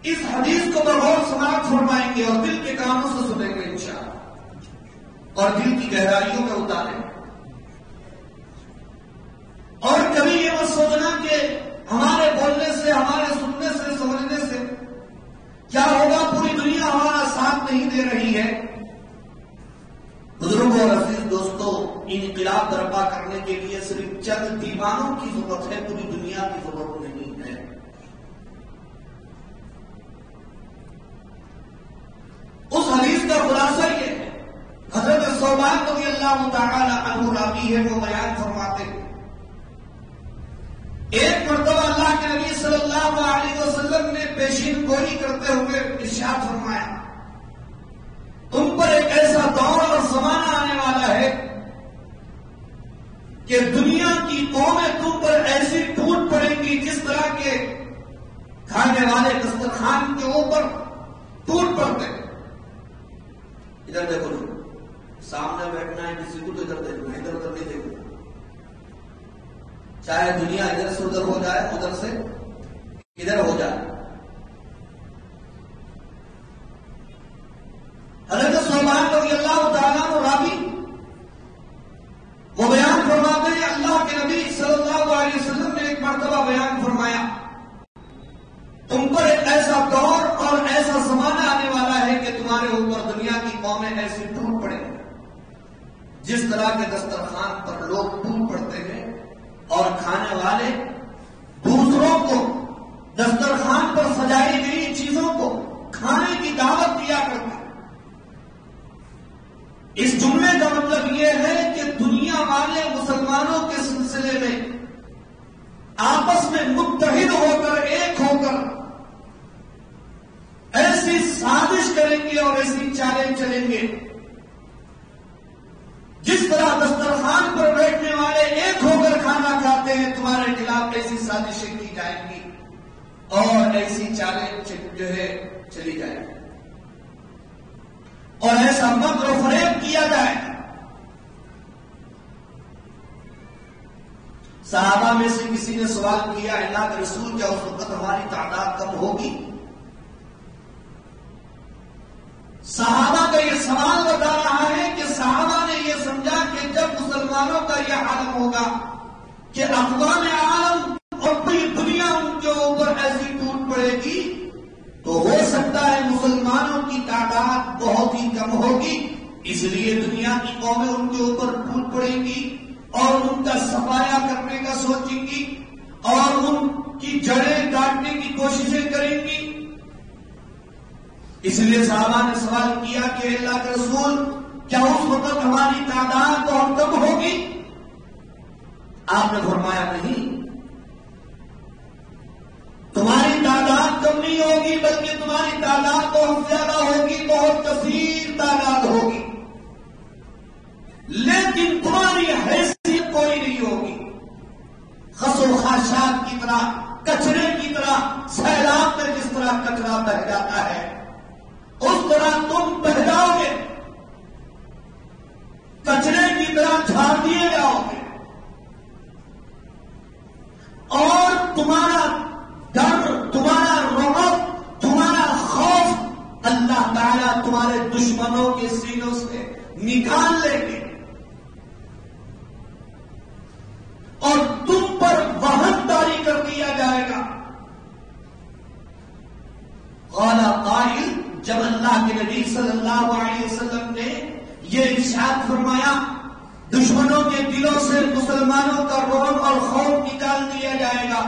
اس حدیث کو بغور سماعت فرمائیں گے اور دل کے کانوں سے سنیں گے انشاءاللہ، اور دل کی گہرائیوں میں اتاریں گے۔ اور کبھی یہ مت سوچنا کہ ہمارے بولنے سے، ہمارے سننے سے، سمجھنے سے کیا ہوگا، پوری دنیا ہمارا ساتھ نہیں دے رہی ہے۔ بزرگوں اور عزیز دوستوں، انقلاب برپا کرنے کے لیے صرف چند دیوانوں کی ضرورت ہے، پوری دنیا کی ضرورت نہیں ہے۔ اس حدیث کا خلاصہ یہ ہے، حضرت ثوبان رضی اللہ تعالی عنہ راوی ہے، وہ بیان فرماتے ہیں، ایک مرتبہ اللہ کے نبی صلی اللہ علیہ وسلم نے پیشین گوئی کرتے ہوئے ارشاد فرمایا، تم پر ایک ایسا دور اور زمانہ آنے والا ہے کہ دنیا کی قومیں تم پر ایسی ٹوٹ پڑیں گی جس طرح کے کھانے والے دسترخوان کے اوپر ٹوٹ پڑتے ہیں۔ ادھر دیکھو جو سامنے بیٹھنا ہے کسی کو تو ادھر دیکھنا ہے، ادھر ادھر نہیں دیکھنا، چاہے دنیا ادھر سے ادھر ہو جائے، ادھر سے ادھر ہو جائے۔ حضرت ثوبان رضی اللہ تعالیٰ عنہ راوی وہ بیان فرماتے ہیں، اللہ کے نبی صلی اللہ علیہ وسلم نے ایک مرتبہ بیان فرمایا، تم پر ایک ایسا دور اور ایسا زمانہ آنے والا ہے کہ تمہارے اوپر دنیا کی قومیں ایسی ٹوٹ پڑیں گی جس طرح کے دسترخوان پر لوگ ٹوٹ پڑتے ہیں اور کھانے والے دوسروں کو دسترخوان پر سجائی گئی چیزوں کو کھانے کی دعوت دیا کرتے ہیں۔ اس جملے کا مطلب یہ ہے کہ دنیا والے مسلمانوں کے سلسلے میں آپس میں متحد ہو کر، ایک ہو کر ایسی سازش کریں گے اور ایسی چالیں چلیں گے جس طرح دسترخوان پر بیٹھنے والے ایک ہو کر کھانا کھاتے ہیں، تمہارے خلاف ایسی سازشیں کی جائیں گی اور ایسی چالیں جو ہے چلی جائیں گی اور ایسا مکر و فریب کیا جائے۔ صحابہ میں سے کسی نے سوال کیا، اللہ کے رسول کیا اس وقت ہماری تعداد کم ہوگی؟ صحابہ کا یہ سوال بتا رہا ہے کہ صحابہ نے یہ سمجھا کہ جب مسلمانوں کا یہ عالم ہوگا کہ اقوام عالم اور پوری دنیا ان کے اوپر ایسی ٹوٹ پڑے گی تو ہو سکتا ہے مسلمانوں کی تعداد بہت ہی کم ہوگی، اس لیے دنیا کی قومیں ان کے اوپر ٹوٹ پڑیں گی اور ان کا صفایا کرنے کا سوچیں گی اور ان کی جڑیں کاٹنے کی کوششیں کریں گی۔ اس لیے صحابہ نے سوال کیا کہ اللہ کے رسول کیا اس وقت ہماری تعداد بہت کم ہوگی؟ آپ نے فرمایا نہیں، تمہاری تعداد کم نہیں ہوگی بلکہ تمہاری تعداد بہت زیادہ ہوگی، بہت کثیر تعداد ہوگی، لیکن تمہاری حیثیت کوئی نہیں ہوگی۔ خس و خاشاک کی طرح، کچرے کی طرح، سیلاب میں جس طرح کچرا بہ جاتا ہے اس طرح تم بہ جاؤ گے، کچرے کی طرح جھاڑ دیے جاؤ گے اور تمہارا ڈر، تمہارا رعب، تمہارا خوف اللہ تعالیٰ تمہارے دشمنوں کے سینوں سے نکال لیں گے اور تم پر وہن طاری کر دیا جائے گا۔ قال قائل، جب اللہ کے نبی صلی اللہ علیہ وسلم نے یہ ارشاد فرمایا دشمنوں کے دلوں سے مسلمانوں کا رعب اور خوف نکال دیا جائے گا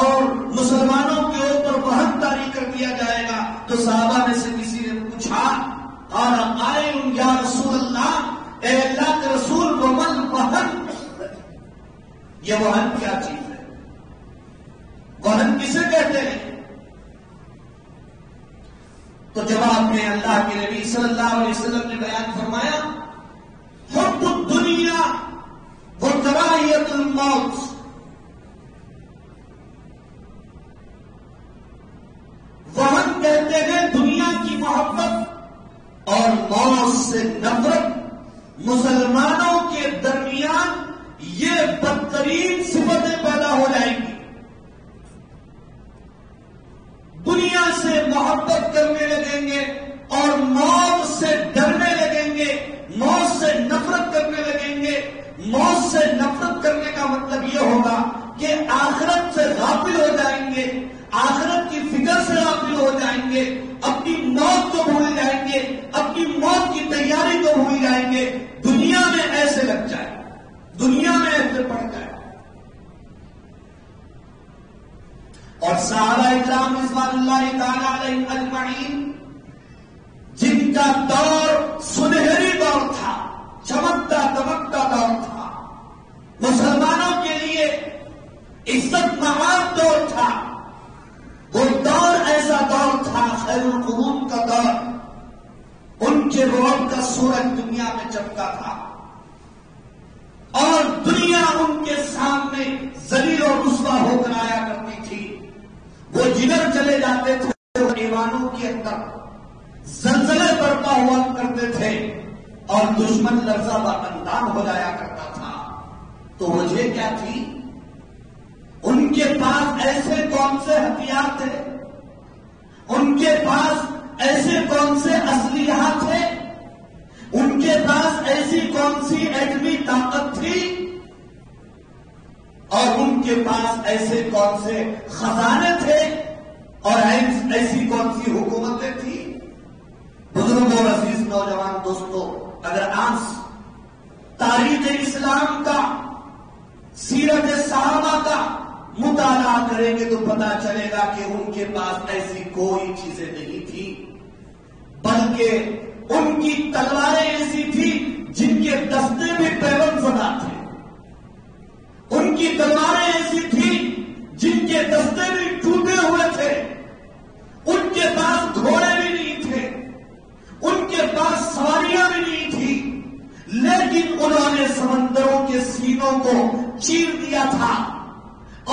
اور مسلمانوں کے اوپر وہن طاری کر دیا جائے گا، تو صحابہ میں سے کسی نے پوچھا، قال قائل یا رسول اللہ، اے اللہ کے رسول، ومن وہن، یہ وہن کیا چیز ہے؟ وہن کسے کہتے ہیں؟ تو جواب میں اللہ کے نبی صلی اللہ علیہ وسلم نے بیان فرمایا، حب الدنیا وکراہیت الموت، وہن کہتے ہیں دنیا کی محبت اور موت سے نفرت۔ مسلمانوں کے درمیان یہ بدترین صفتیں پیدا ہو جائیں گی، دنیا سے محبت گے اور موت سے ڈرنے لگیں گے، موت سے نفرت کرنے لگیں گے۔ موت سے نفرت کرنے کا مطلب یہ ہوگا کہ آخرت سے غافل ہو جائیں گے، آخرت کی فکر سے غافل ہو جائیں گے، اپنی موت کو بھول جائیں گے، اپنی موت کی تیاری کو بھول جائیں گے، دنیا میں ایسے لگ جائے، دنیا میں ایسے پڑ جائے۔ اور صحابہ اکرام رضوان اللہ تعالی علیہم اجمعین، جن کا دور سنہری دور تھا، چمکتا دمکتا دور تھا، مسلمانوں کے لیے عزت مآب دور تھا، وہ دور ایسا دور تھا خیر القرون کا دور، ان کے رعب کا سورج دنیا میں چمکا تھا اور دنیا ان کے سامنے ذلیل و رسوا ہو کر آیا کرتی تھی۔ وہ جدھر چلے جاتے تھے وہ ایوانوں کے اندر زلزلے برپا ہوا کرتے تھے اور دشمن لرزہ بردار ہو جایا کرتا تھا۔ تو وجہ کیا تھی؟ ان کے پاس ایسے کون سے ہتھیار تھے، ان کے پاس ایسے کون سے اسلحہ تھے، ان کے پاس ایسی کون سی ایٹمی طاقت تھی اور ان کے پاس ایسے کون سے خزانے تھے اور ایسی کون سی حکومتیں تھیں؟ بزرگوں، عزیز نوجوان دوستوں، اگر آج تاریخ اسلام کا، سیرت صحابہ کا مطالعہ کریں گے تو پتا چلے گا کہ ان کے پاس ایسی کوئی چیزیں نہیں تھی، بلکہ ان کی تلواریں ایسی تھی جن کے دستے بھی پیون زدہ تھے، ان کی تلواریں ایسی تھی جن کے دستے بھی ٹوٹے ہوئے تھے، ان کے پاس گھوڑے بھی نہیں تھے، ان کے پاس سواریاں بھی نہیں تھی، لیکن انہوں نے سمندروں کے سینوں کو چیر دیا تھا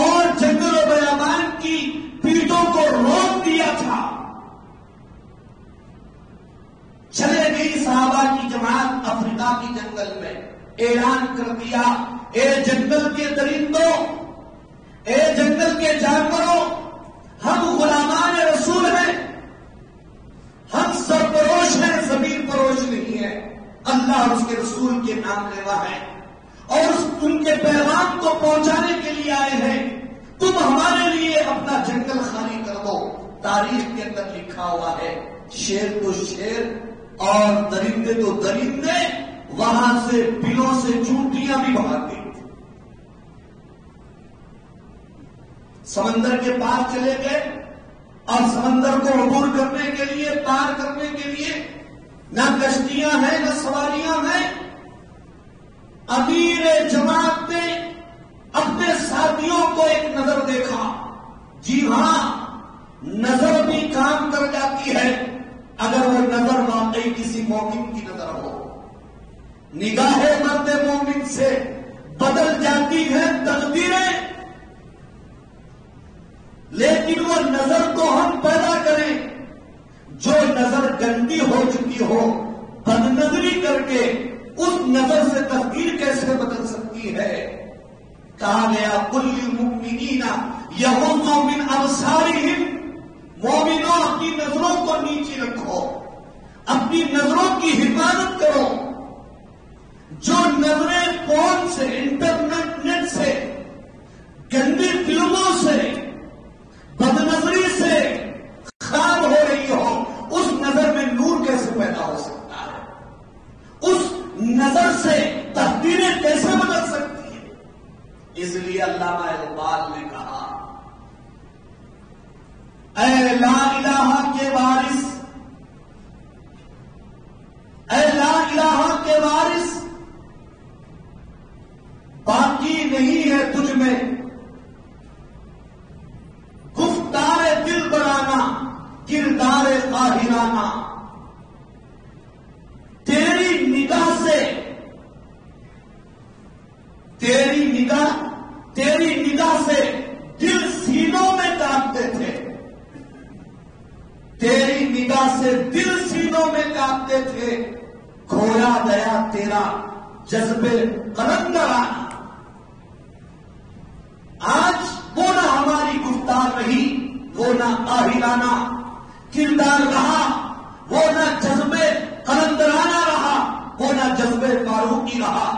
اور جنگل و بیابان کی پیٹوں کو روک دیا تھا۔ چلے گئی صحابہ کی جماعت افریقہ کی جنگل میں، اعلان کر دیا، اے جنگل کے درندوں، اے جنگل کے جانوروں، ہم غلامان رسول ہیں، ہم سرپروش ہیں، زمین پروش نہیں ہے، اللہ اور اس کے رسول کے نام لیوا ہیں اور ان کے پیغام کو پہنچانے کے لیے آئے ہیں، تم ہمارے لیے اپنا جنگل خالی کر دو۔ تاریخ کے اندر لکھا ہوا ہے، شیر تو شیر اور درندے تو درندے، وہاں سے بلوں سے چونٹیاں بھی بھاگ گئی، سمندر کے پاس چلے گئے اور سمندر کو عبور کرنے کے لیے، پار کرنے کے لیے نہ کشتیاں ہیں نہ سواریاں ہیں۔ امیر جماعت نے اپنے ساتھیوں کو ایک نظر دیکھا، جی ہاں، نظر بھی کام کر جاتی ہے اگر وہ نظر واقعی کسی مومن کی نظر ہو۔ نگاہ مرد مومن سے بدل جاتی ہے تقدیریں، لیکن وہ نظر کو ہم پیدا کریں، جو نظر گندی ہو چکی ہو، بد نظری کر کے اس نظر سے تقدیر کیسے بدل سکتی ہے؟ کہا گیا قل للمؤمنین یغضوا من ابصارہم، مومنوں اپنی نظروں کو نیچے رکھو، اپنی نظروں کی حفاظت کرو۔ جو نظریں فون سے، انٹرنیٹ سے، گندی فلموں سے، بد نظری سے خراب ہو رہی ہو، اس نظر میں نور کیسے پیدا ہو سکتا ہے؟ اس نظر سے تقدیریں کیسے بدل سکتی ہیں؟ اس لیے علامہ اقبال نے کہا، اے لا الہ کے وارث، اے لا الہ کے وارث، باقی نہیں ہے تجھ میں گفتار دل بڑانا، کردار قاہرانہ۔ تیری نگاہ سے، تیری نگاہ سے دل سینوں میں کانپتے تھے، تیری نگاہ سے دل سینوں میں کانپتے تھے، کھویا گیا تیرا جذبے قلندرانہ۔ آج وہ نہ ہماری گفتار رہی، وہ نہ قاہرانہ کردار رہا، نہ جذب قلندرانہ رہا، وہ نہ جذب فاروقی رہا،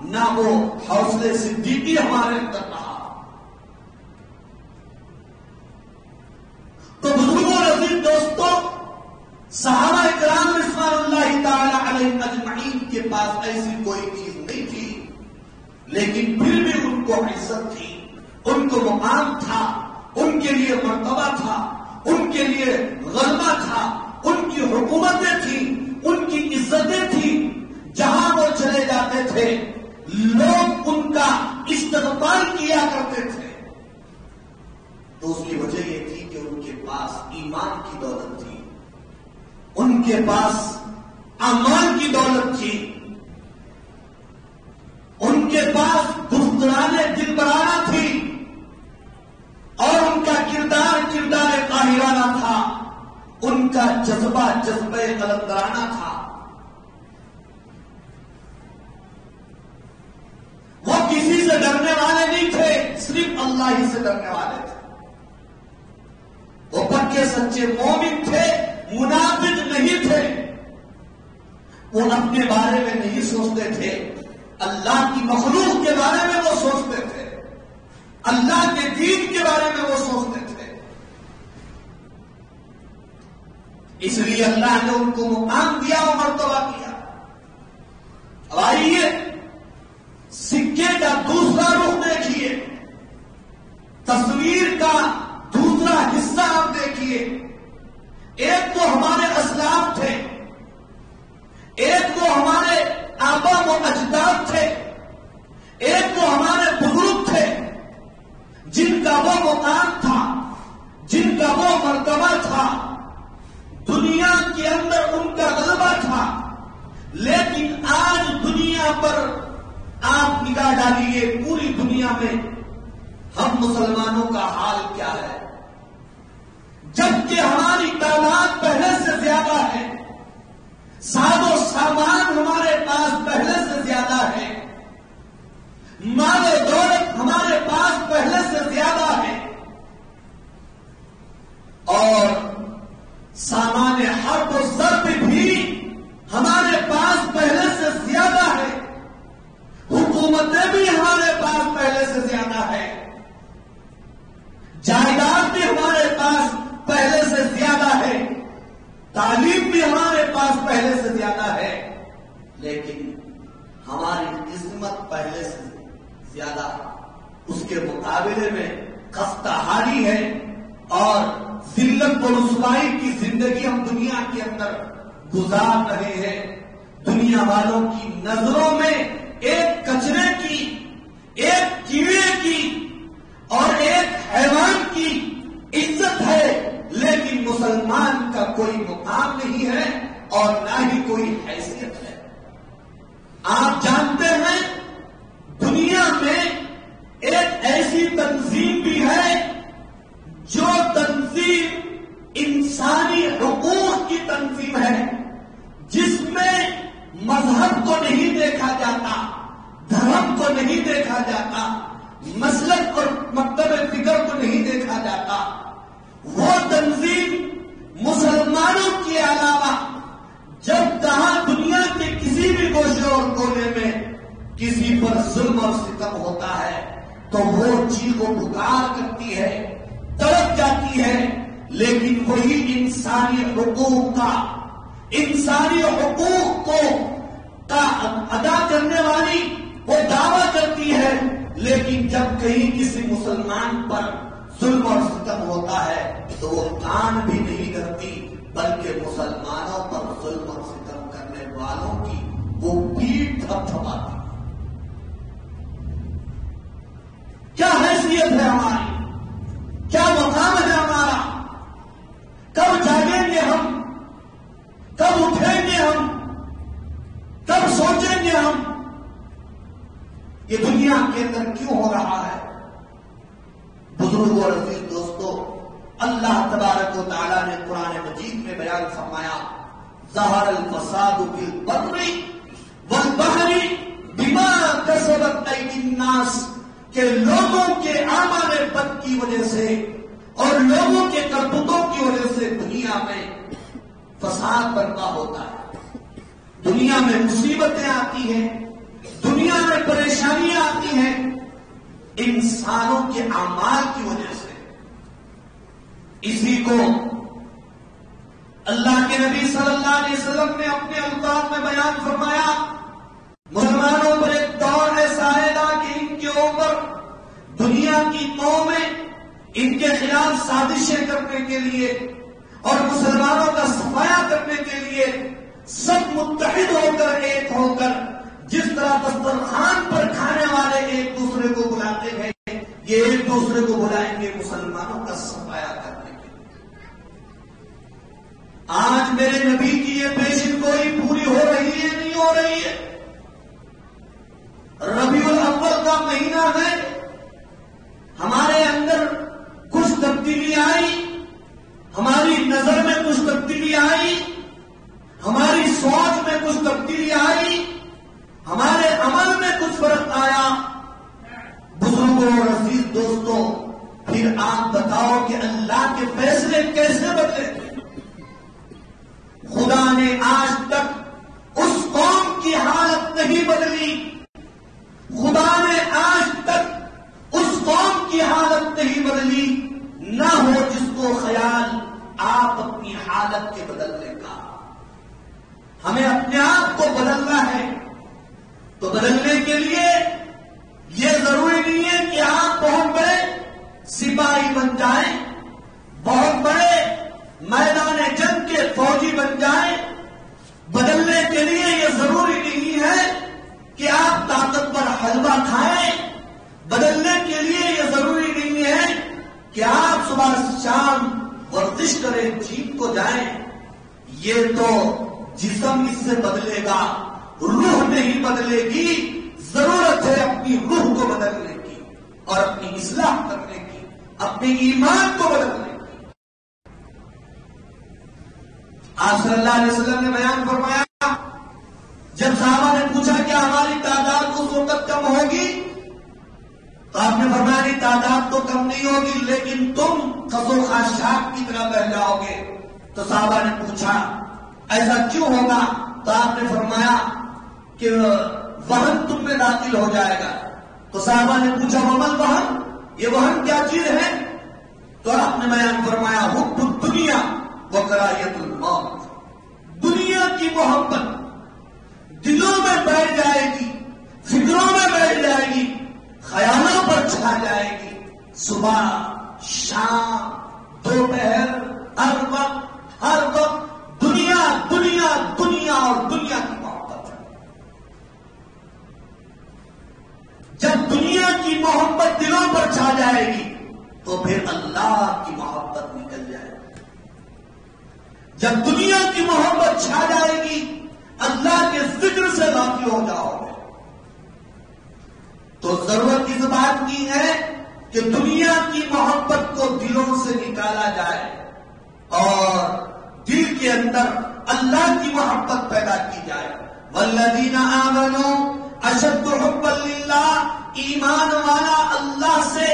نہ وہ حوصلے صدیقی ہمارے اندر رہا۔ تو بزرگوں عزیز دوستوں، صحابہ کرام رضوان اللہ تعالی علیہم اجمعین کے پاس ایسی کوئی چیز نہیں تھی، لیکن پھر بھی ان کو عزت تھی، ان کو مقام تھا، ان کے لیے مرتبہ تھا، ان کے لیے غلبہ تھا، ان کی حکومتیں تھیں، ان کی عزتیں تھیں، جہاں وہ چلے جاتے تھے لوگ ان کا استقبال کیا کرتے تھے۔ تو اس کی وجہ یہ تھی کہ ان کے پاس ایمان کی دولت تھی، ان کے پاس اعمال کی دولت تھی، ان کے پاس گفتگان دلبرانہ تھی، اور ان کا کردار قاہرانہ تھا، ان کا جذبہ قلندرانہ تھا۔ وہ کسی سے ڈرنے والے نہیں تھے، صرف اللہ ہی سے ڈرنے والے تھے۔ وہ پکے سچے مومن تھے، منافق نہیں تھے۔ وہ اپنے بارے میں نہیں سوچتے تھے، اللہ کی مخلوق کے بارے میں وہ سوچتے تھے، اللہ کے دین کے بارے میں وہ سوچتے تھے۔ اس لیے اللہ نے ان کو مقام دیا اور مرتبہ دیا۔ اب آئیے سکے کا دوسرا رخ دیکھیے، تصویر کا دوسرا حصہ آپ دیکھیے۔ ایک تو ہمارے اسلاف تھے، ایک تو ہمارے آبا و اجداد تھے، ایک تو ہمارے بزرگ تھے جن کا وہ مقام تھا، جن کا وہ مرتبہ تھا، دنیا کے اندر ان کا غلبہ تھا۔ لیکن آج دنیا پر آپ نگاہ ڈالیے، پوری دنیا میں ہم مسلمانوں کا حال کیا ہے؟ جبکہ ہماری تعداد پہلے سے زیادہ ہے، ساز و سامان ہمارے پاس پہلے سے زیادہ ہے، مال و دولت ہمارے پاس پہلے سے زیادہ ہے، اور سامان حرب و ضرب بھی ہمارے پاس پہلے سے زیادہ ہے، حکومتیں بھی ہمارے پاس پہلے سے زیادہ ہے، جائیداد بھی ہمارے پاس پہلے سے زیادہ ہے، تعلیم بھی ہمارے پاس پہلے سے زیادہ ہے، لیکن ہماری عظمت پہلے سے زیادہ اس کے مقابلے میں خستہ حالی ہے، اور ذلت و رسوائی کی زندگی ہم دنیا کے اندر گزار رہے ہیں۔ دنیا والوں کی نظروں میں ایک کچرے کی، ایک کیڑے کی اور ایک حیوان کی عزت ہے، لیکن مسلمان کا کوئی مقام نہیں ہے اور نہ ہی کوئی حیثیت ہے۔ آپ جانتے ہیں دنیا میں ایک ایسی تنظیم بھی ہے جو تنظیم انسانی حقوق کی تنظیم ہے، جس میں مذہب کو نہیں دیکھا جاتا، دھرم کو نہیں دیکھا جاتا، مسلک اور مکتب فکر کو نہیں دیکھا جاتا۔ وہ تنظیم مسلمانوں کے علاوہ جب کہاں دنیا کے کسی بھی گوشے اور کونے میں کسی پر ظلم اور ستم ہوتا ہے تو وہ چیخ و پکار کرتی ہے، تڑپ جاتی ہے، لیکن وہی انسانی حقوق کو ادا کرنے والی وہ دعویٰ کرتی ہے، لیکن جب کہیں کسی مسلمان پر ظلم اور ستم ہوتا ہے تو وہ کان بھی نہیں کرتی، بلکہ مسلمانوں پر ظلم اور ستم کرنے والوں کی وہ پیٹھ تھپتھپاتی۔ کیا حیثیت ہے ہماری، کیا مقام ہے ہمارا؟ کب جاگیں گے ہم؟ کب اٹھیں گے ہم؟ کب سوچیں گے ہم؟ یہ دنیا کے اندر کیوں ہو رہا ہے؟ بزرگوں اور عزیز دوستو، اللہ تبارک و تعالیٰ نے قرآن مجید میں بیان فرمایا، ظہر الفساد فی البر والبحر بما کسبت ایدی الناس، کہ لوگوں کے اعمال بد کی وجہ سے اور لوگوں کے کرتوتوں کی وجہ سے دنیا میں فساد برپا ہوتا ہے، دنیا میں مصیبتیں آتی ہیں، دنیا میں پریشانیاں آتی ہیں انسانوں کے اعمال کی وجہ سے۔ اسی کو اللہ کے نبی صلی اللہ علیہ وسلم نے اپنے الفاظ میں بیان فرمایا، مسلمانوں پر ایک دور ایسا آئے گا کہ ان کے اوپر دنیا کی قومیں ان کے خلاف سازشیں کرنے کے لیے اور مسلمانوں کا صفایا کرنے کے لیے سب متحد ہو کر، ایک ہو کر، جس طرح دسترخوان پر کھانے والے ایک دوسرے کو بلاتے ہیں، یہ ایک دوسرے کو بلائیں گے مسلمانوں کا صفایا کرنے کے لیے۔ آج میرے نبی کی یہ پیشن گوئی پوری ہو رہی ہے، نہیں ہو رہی ہے؟ ربیع الاول کا مہینہ ہے، ہمارے اندر کچھ تبدیلی آئی، ہماری نظر میں کچھ تبدیلی آئی، ہماری سوچ میں کچھ تبدیلی آئی، ہمارے عمل میں کچھ فرق آیا۔ بزرگوں اور عزیز دوستوں، پھر آپ بتاؤ کہ اللہ کے فیصلے کیسے بدلے؟ خدا نے آج تک اس قوم کی حالت نہیں بدلی، خدا نے آج تک اس قوم کی حالت نہیں بدلی، نہ ہو جس کو خیال آپ اپنی حالت کے بدلنے کا۔ ہمیں اپنے آپ کو بدلنا ہے، تو بدلنے کے لیے یہ ضروری نہیں ہے کہ آپ بہت بڑے سپاہی بن جائیں، بہت بڑے میدان جنگ کے فوجی بن جائیں۔ بدلنے کے لیے یہ ضروری نہیں ہے کہ آپ طاقتور حلوہ کھائیں، بدلنے کے لیے یہ ضروری نہیں ہے کہ آپ صبح شام ورزش کریں، جیم کو جائیں۔ یہ تو جسم اس سے بدلے گا، روح نہیں بدلے گی۔ ضرورت ہے اپنی روح کو بدلنے کی اور اپنی اصلاح کرنے کی، اپنے ایمان کو بدلنے کی۔ آپ صلی اللہ علیہ وسلم نے بیان فرمایا، جب صحابہ نے پوچھا کہ ہماری تعداد اس وقت کم ہوگی، تو آپ نے فرمایا نہیں، تعداد تو کم نہیں ہوگی، لیکن تم خس و خاشاک کی طرح بہ جاؤ گے۔ تو صحابہ نے پوچھا ایسا کیوں ہوگا؟ تو آپ نے فرمایا کہ وہن تم میں داخل ہو جائے گا۔ تو صحابہ نے پوچھا ومل وہن، یہ وہن کیا چیز ہے؟ تو آپ نے بیان فرمایا حب الدنیا وکراہیت الموت، دنیا کی محبت دلوں میں بیٹھ جائے گی، فکروں میں بیٹھ جائے گی، خیالوں پر چھا جائے گی۔ صبح شام دوپہر ہر وقت دنیا دنیا دنیا اور دنیا کی محبت ہے۔ جب دنیا کی محبت دلوں پر چھا جائے گی تو پھر اللہ کی محبت نکل جائے گی۔ جب دنیا کی محبت چھا جائے گی، اللہ کے ذکر سے غافل ہو جاؤ گے۔ تو ضرورت اس بات کی ہے کہ دنیا کی محبت کو دلوں سے نکالا جائے اور دل کے اندر اللہ کی محبت پیدا کی جائے۔ والذین آمنوا اشد حبا للہ، ایمان والا اللہ سے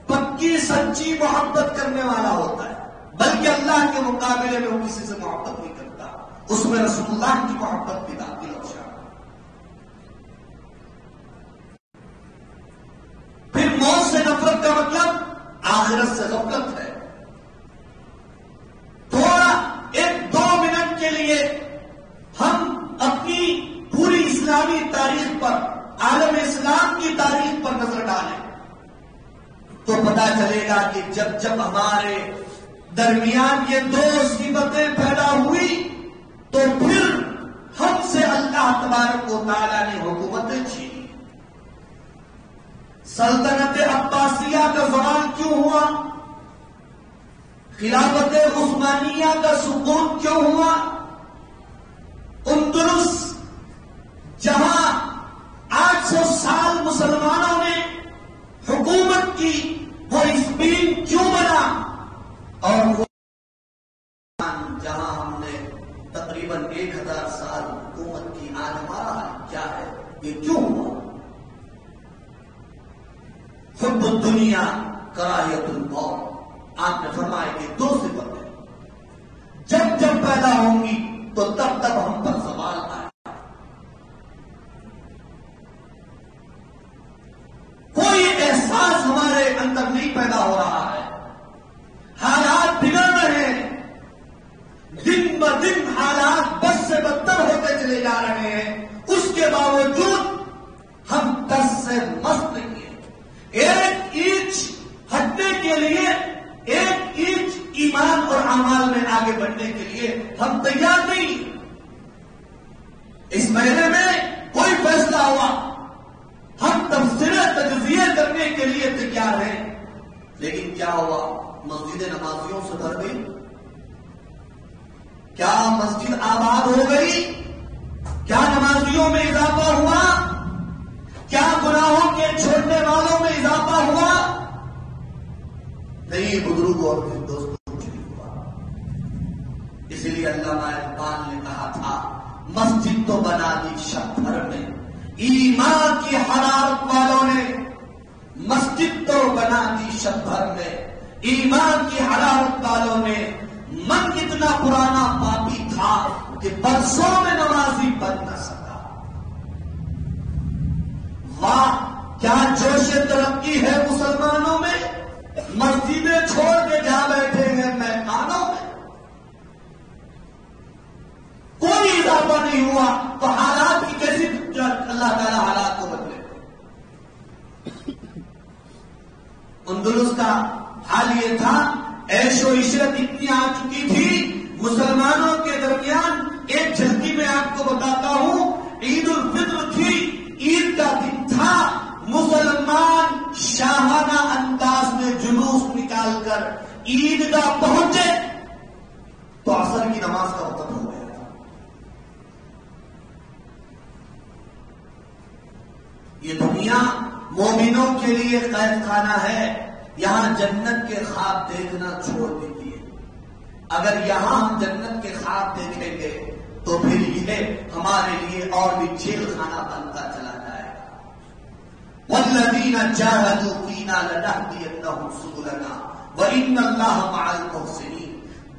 پکی سچی محبت کرنے والا ہوتا ہے، بلکہ اللہ کے مقابلے میں وہ کسی سے محبت نہیں کرتا، اس میں رسول اللہ کی محبت بھی داخل ہو جائے۔ پھر موت سے نفرت کا مطلب آخرت سے غفلت ہے۔ تھوڑا 1-2 منٹ کے لیے ہم اپنی پوری اسلامی تاریخ پر، عالم اسلام کی تاریخ پر نظر ڈالیں تو پتا چلے گا کہ جب جب ہمارے درمیان یہ 2 مصیبتیں پیدا ہوئی تو پھر ہم سے اللہ تبارک و تعالیٰ نے حکومتیں چھینی۔ سلطنت عباسیہ کا زوال کیوں ہوا؟ خلافت عثمانیہ کا سقوط کیوں ہوا؟ اندلس جہاں 800 سال مسلمانوں نے حکومت کی، وہ اسپین کیوں بنا؟ اور وہ جہاں ہم نے تقریباً 1000 سال حکومت کی، آج ہمارا کیا ہے؟ یہ کیوں ہوا؟ حب الدنیا کراہیت الموت۔ آپ نے فرمایا کہ 2 صفتیں جب جب پیدا ہوں تو تب تک ہم پر سوال آئے. کوئی احساس ہمارے اندر نہیں پیدا ہو رہا ہے. حالات بگڑ رہے ہیں، دن ب دن حالات بد سے بدتر ہوتے چلے جا رہے ہیں. اس کے باوجود ہم دس سے مست نہیں ہیں. ایک اینچ ہٹنے کے لیے، ایک اینچ ایمان اور اعمال میں آگے بڑھنے کے لیے ہم تیار نہیں. اس مہینے میں کوئی فیصلہ ہوا، ہم تبصرے تجزیے کرنے کے لیے تیار ہیں. لیکن کیا ہوا؟ مسجدیں نمازیوں سے بھر گئی. کیا مسجد آباد ہو گئی؟ کیا نمازیوں میں اضافہ ہوا؟ کیا گناہوں کے چھوڑنے والوں میں اضافہ ہوا؟ نہیں بزرگوں اور دوستوں کچھ نہیں ہوا. اسی لیے علامہ اقبال نے کہا تھا، مسجد تو بنا دی شب بھر میں ایمان کی حرارت والوں نے. مسجد تو بنا دی شب بھر میں ایمان کی حرارت والوں نے. من کتنا پرانا پاپی تھا کہ برسوں میں نمازی بن نہ سکا. واہ کیا جوش ترقی ہے مسلمانوں میں. مسجدیں چھوڑ کے جا بیٹھے ہیں میدانوں میں. کوئی اضافہ نہیں ہوا تو حالات کی کیسی اللہ تعالیٰ حالات کو بدلے. اندلس کا حال یہ تھا، عیش و عشرت اتنی آ چکی تھی مسلمانوں کے درمیان. ایک جھلکی میں آپ کو بتاتا ہوں، عید الفطر تھی، عید کا دن تھا. مسلمان شاہانہ انداز میں جلوس نکال کر عیدگاہ پہنچے تو عصر کی نماز کا وقت ہو گیا. یہ دنیا مومنوں کے لیے قید خانہ ہے. یہاں جنت کے خواب دیکھنا چھوڑ دیجیے. اگر یہاں ہم جنت کے خواب دیکھیں گے تو پھر یہ ہمارے لیے اور بھی جیل خانہ بنتا چلا جائے گا. وَالَّذِينَ جَاهَدُوا فِينَا لَنَهْدِيَنَّهُمْ سُبُلَنَا وَإِنَّ اللَّهَ مَعَ الْمُحْسِنِينَ.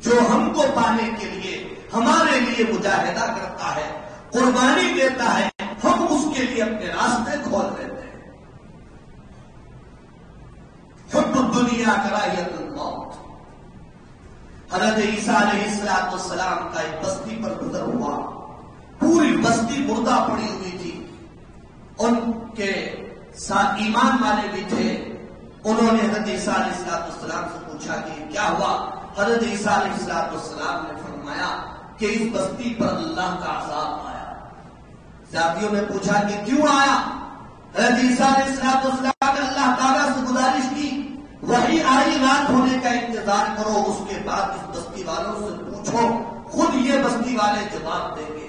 جو ہم کو پانے کے لیے ہمارے لیے مجاہدہ کرتا ہے، قربانی دیتا ہے، ہم اس کے لیے اپنے راستے کھول دیتے ہیں. حب الدنیا کراہیت الموت. حضرت عیسیٰ علیہ السلام کا ایک بستی پر گزر ہوا. پوری بستی مردہ پڑی ہوئی تھی. ان کے ساتھ ایمان والے بھی تھے. انہوں نے حضرت عیسیٰ علیہ السلام سے پوچھا کہ کیا ہوا؟ حضرت عیسیٰ علیہ السلام نے فرمایا کہ اس بستی پر اللہ کا عذاب آیا. صحابیوں نے پوچھا کہ کیوں آیا؟ حضرت عیسیٰ علیہ السلام نے اللہ تعالیٰ سے گزارش کی، وہی آئی رات ہونے کا انتظار کرو، اس کے بعد اس بستی والوں سے پوچھو، خود یہ بستی والے جواب دیں گے.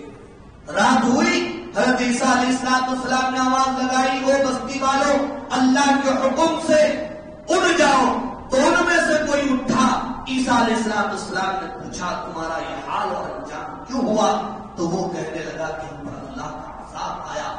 رات ہوئی، حضرت عیسیٰ علیہ السلام نے آواز لگائی، او بستی والوں اللہ کے حکم سے اڑ جاؤ. تو ان میں سے کوئی اٹھا. عیسیٰ علیہ السلام نے پوچھا تمہارا یہ حال اور انجام کیوں ہوا؟ تو وہ کہنے لگا کہ ہم پر اللہ کا عذاب آیا.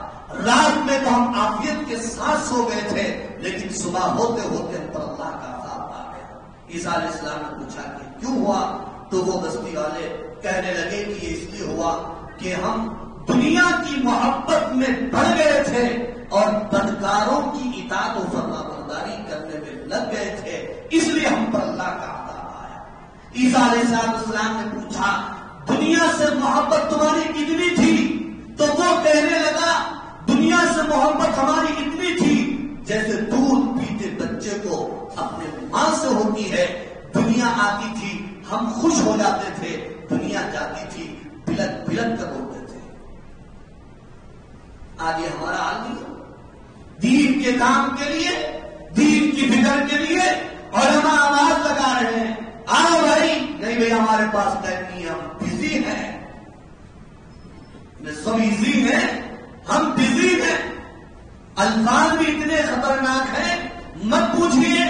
رات میں تو ہم عافیت کے ساتھ سو گئے تھے، لیکن صبح ہوتے ہوتے ہم پر اللہ کا عذاب آ گیا. عیسیٰ علیہ السلام نے پوچھا کہ کیوں ہوا؟ تو وہ بستی والے کہنے لگے کہ یہ اس لیے ہوا کہ ہم دنیا کی محبت میں بڑھ گئے تھے اور بدکاروں کی اطاعت و فرما برداری کرنے میں لگ گئے تھے، اس لیے ہم پر اللہ کا عذاب آیا. عیسیٰ علیہ السلام نے پوچھا دنیا سے محبت تمہاری کتنی تھی؟ تو وہ کہنے لگا دنیا سے محبت ہماری اتنی تھی جیسے دودھ پیتے بچے کو اپنے ماں سے ہوتی ہے. دنیا آتی تھی ہم خوش ہو جاتے تھے، دنیا جاتی تھی بلک بلک کر روتے تھے. آج یہ ہمارا حال نہیں ہے. دین کے کام کے لیے، دین کی فکر کے لیے اور ہم آواز لگا رہے ہیں آؤ بھائی. نہیں بھائی ہمارے پاس ٹائم نہیں ہے، ہم بزی ہیں. سب بزی ہیں، ہم بزی ہیں. الفاظ بھی اتنے خطرناک ہیں مت پوچھئے.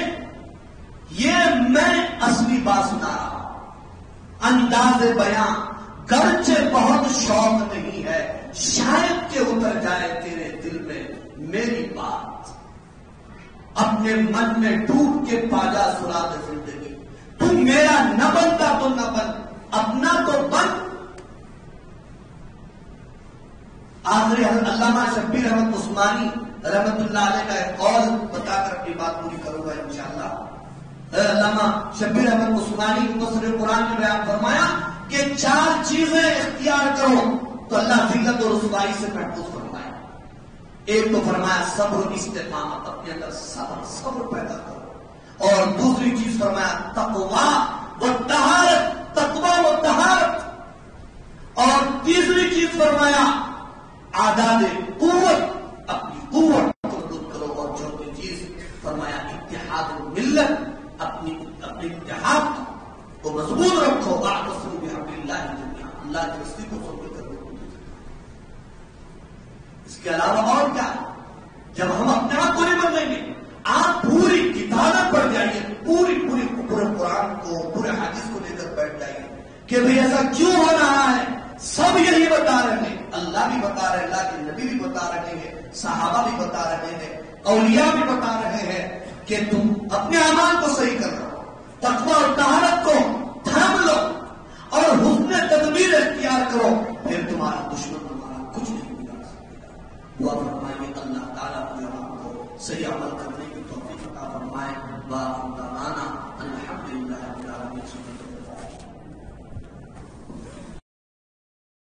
یہ میں اصلی بات سنا رہا ہوں. انداز بیان گرچہ بہت شوق نہیں ہے، شاید کہ اتر جائے تیرے دل میں میری بات. اپنے من میں ڈوب کے پاجا سنا دے زندگی. تم میرا نہ بنتا تو نہ بن، اپنا تو بن. آخری علامہ شبیر احمد عثمانی رحمت اللہ علیہ کا ایک قول بتا کر اپنی بات پوری کروں گا انشاءاللہ۔ علامہ شبیر احمد عثمانی مفسر قرآن نے بیان فرمایا کہ 4 چیزیں اختیار کرو تو اللہ ذلت اور رسوائی سے محفوظ فرمایا۔ ایک تو فرمایا صبر و استقامت، اپنے اندر صبر پیدا کرو، اور دوسری چیز فرمایا تقویٰ و طہارت، تقویٰ و طہارت، اور تیسری چیز فرمایا اعداد قوت، اپنی قوت کو مضبوط کرو، اور چوتھی چیز فرمایا اتحاد الملت، اپنے اتحاد کو مضبوط رکھو، واعتصموا بحبل اللہ جميعا، اللہ کی رسی کو سوچ کر۔ اس کے علاوہ اور کیا؟ جب ہم اپنے آپ کو نہیں بدلیں گے، آپ پوری کتابیں پڑھ جائیے، پورے قرآن کو، پورے حدیث کو لے کر بیٹھ جائیے کہ بھئی ایسا کیوں ہو رہا ہے۔ سب یہی بتا رہے ہیں، اللہ بھی بتا رہے ہیں، اللہ کے نبی بھی بتا رہے ہیں، صحابہ بھی بتا رہے ہیں، اولیاء بھی بتا رہے ہیں کہ تم اپنے اعمال کو صحیح کر رہو، تقویٰ اور طہارت کو تھام لو اور حسن تدبیر اختیار کرو، پھر تمہارا دشمن تمہارا کچھ نہیں بگاڑ سکے گا۔ دعا فرمائیں اللہ تعالیٰ کو صحیح عمل کرنے کی توفیق عطا فرمائے۔ وآخر دعوانا الحمدللہ۔